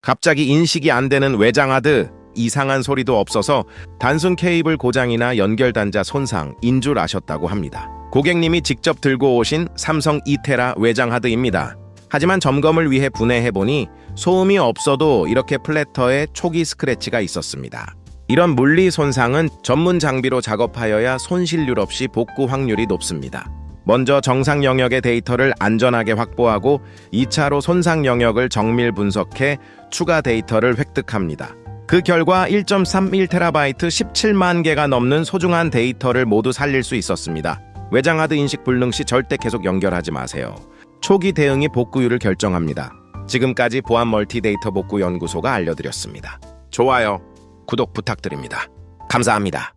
갑자기 인식이 안 되는 외장하드, 이상한 소리도 없어서 단순 케이블 고장이나 연결 단자 손상인 줄 아셨다고 합니다. 고객님이 직접 들고 오신 삼성 이테라 외장하드입니다. 하지만 점검을 위해 분해해보니 소음이 없어도 이렇게 플래터에 초기 스크래치가 있었습니다. 이런 물리 손상은 전문 장비로 작업하여야 손실률 없이 복구 확률이 높습니다. 먼저 정상 영역의 데이터를 안전하게 확보하고 2차로 손상 영역을 정밀 분석해 추가 데이터를 획득합니다. 그 결과 1.31TB 17만 개가 넘는 소중한 데이터를 모두 살릴 수 있었습니다. 외장하드 인식 불능 시 절대 계속 연결하지 마세요. 초기 대응이 복구율을 결정합니다. 지금까지 보안 멀티데이터 복구 연구소가 알려드렸습니다. 좋아요, 구독 부탁드립니다. 감사합니다.